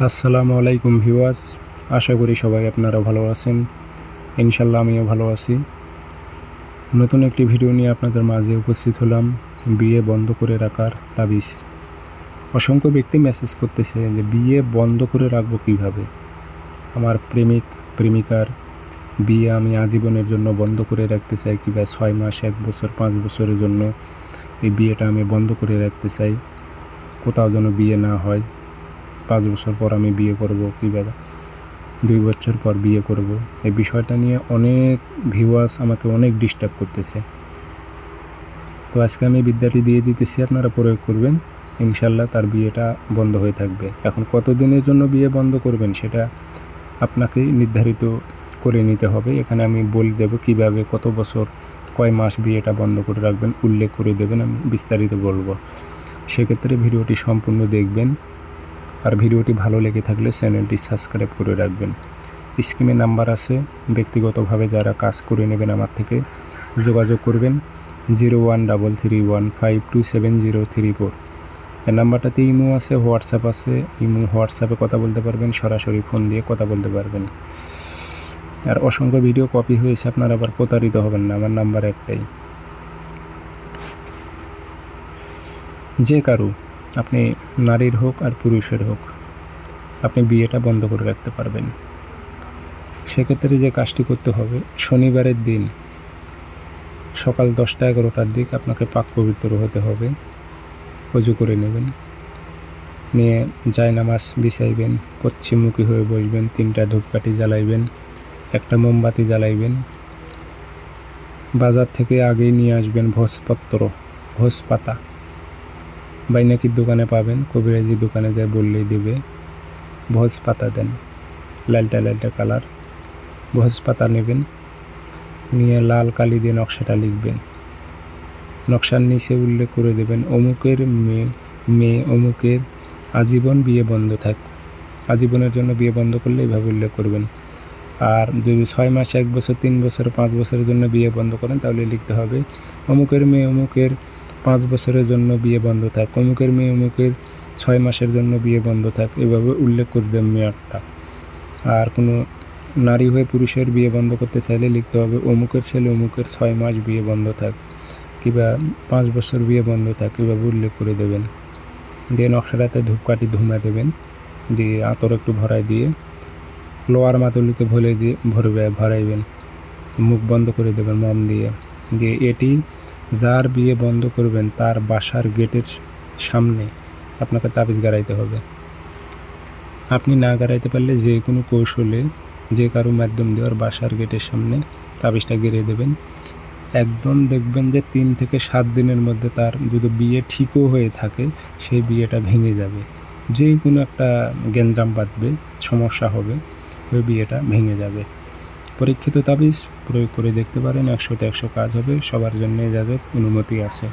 আসসালামু আলাইকুম ভিউয়ার্স, আশা করি সবাই আপনারা ভালো আছেন। ইনশাল্লাহ আমিও ভালো আছি। নতুন একটি ভিডিও নিয়ে আপনাদের মাঝে উপস্থিত হলাম। বিয়ে বন্ধ করে রাখার তাবিজ। অসংখ্য ব্যক্তি মেসেজ করতেছে যে বিয়ে বন্ধ করে রাখবো কীভাবে। আমার প্রেমিকার বিয়ে আমি আজীবনের জন্য বন্ধ করে রাখতে চাই, কিংবা 6 মাস, 1 বছর, 5 বছরের জন্য এই বিয়েটা আমি বন্ধ করে রাখতে চাই। কোথাও যেন বিয়ে না হয়। 5 বছর পর আমি বিয়ে করব, কিংবা 2 বছর পর বিয়ে করব। এই বিষয়টা নিয়ে অনেক ভিউয়ার্স আমাকে অনেক ডিস্টার্ব করতেছে। তো আজকে আমি বিদ্যাটি দিয়ে দিতেছি, আপনারা প্রয়োগ করবেন, ইনশাল্লাহ তার বিয়েটা বন্ধ হয়ে থাকবে। এখন কতদিনের জন্য বিয়ে বন্ধ করবেন সেটা আপনাকেই নির্ধারিত করে নিতে হবে। এখানে আমি বলে দেব কিভাবে, কত বছর, কয় মাস বিয়েটা বন্ধ করে রাখবেন, উল্লেখ করে দেবেন, আমি বিস্তারিত বলবো। সেক্ষেত্রে ভিডিওটি সম্পূর্ণ দেখবেন। আর ভিডিওটি ভালো লেগে থাকলে চ্যানেলটি সাবস্ক্রাইব করে রাখবেন। স্ক্রিনে নাম্বার আছে, ব্যক্তিগতভাবে যারা কাজ করে নেবেন আমার থেকে যোগাযোগ করবেন 0133152734। এই নাম্বারটাতে ইমো আছে, হোয়াটসঅ্যাপ আছে। হোয়াটসঅ্যাপে কথা বলতে পারবেন, সরাসরি ফোন দিয়ে কথা বলতে পারবেন। আর অসংখ্য ভিডিও কপি হয়েছে, আপনারা আবার প্রতারিত হবেন না। আমার নাম্বার একটাই। যে কারো, আপনি নারীর হোক আর পুরুষের হোক, আপনি বিয়েটা বন্ধ করে রাখতে পারবেন। সেক্ষেত্রে যে কাজটি করতে হবে, শনিবারের দিন সকাল 10টা-11টার দিক আপনাকে পাক পবিত্র হতে হবে। ওযু করে নেবেন, নিয়ে জায়নামাজ বিছাইবেন, পশ্চিমমুখী হয়ে বসবেন, 3টা ধূপকাঠি জ্বালাইবেন, একটা মোমবাতি জ্বালাইবেন। বাজার থেকে আগেই নিয়ে আসবেন ভোজ পাতা। বাইনাকির দোকানে পাবেন, কবিরাজি দোকানে যায় বললেই দেবে। ভোজ পাতা দেন, লালটা কালার ভোজ পাতা নেবেন, নিয়ে লাল কালি দিয়ে নকশাটা লিখবেন। নকশার নিচে উল্লেখ করে দেবেন, অমুকের মেয়ে অমুকের আজীবন বিয়ে বন্ধ থাক। আজীবনের জন্য বিয়ে বন্ধ করলে এইভাবে উল্লেখ করবেন। আর যদি 6 মাস, 1 বছর, 3 বছর, 5 বছরের জন্য বিয়ে বন্ধ করেন, তাহলে লিখতে হবে, অমুকের মেয়ে অমুকের 5 বছরের জন্য বিয়ে বন্ধ থাক, অমুকের মেয়ে অমুকের 6 মাসের জন্য বিয়ে বন্ধ থাক। এভাবে উল্লেখ করে দেবেন মেয়াদটা। আর কোনো নারী হয়ে পুরুষের বিয়ে বন্ধ করতে চাইলে লিখতে হবে, অমুকের ছেলে অমুকের 6 মাস বিয়ে বন্ধ থাক, কিংবা 5 বছর বিয়ে বন্ধ থাক। এভাবে উল্লেখ করে দেবেন। দিয়ে নকশাটাতে ধূপকাঠি ধুমা দেবেন, দিয়ে আতর একটু ভরাই দিয়ে লোয়ার মাতুলিতে ভরাইবেন। মুখ বন্ধ করে দেবেন মম দিয়ে। এটি যার বিয়ে বন্ধ করবেন তার বাসার গেটের সামনে আপনাকে তাবিজ গাড়াইতে হবে। আপনি না গাড়াইতে পারলে যে কোনো কৌশলে, যে কারো মাধ্যম দিয়ে ওর বাসার গেটের সামনে তাবিজটা গেড়ে দেবেন। একদম দেখবেন যে 3 থেকে 7 দিনের মধ্যে তার যদি বিয়ে ঠিকও হয়ে থাকে, সেই বিয়েটা ভেঙে যাবে। যে কোনো একটা গ্যাঞ্জাম বাঁধবে, সমস্যা হবে, ওই বিয়েটা ভেঙে যাবে। পরীক্ষিত তাবিজ প্রয়োগ করে দেখতে পারেন, 100তে 100 কাজ হবে। সবার জন্য ইজাজত, অনুমতি আছে।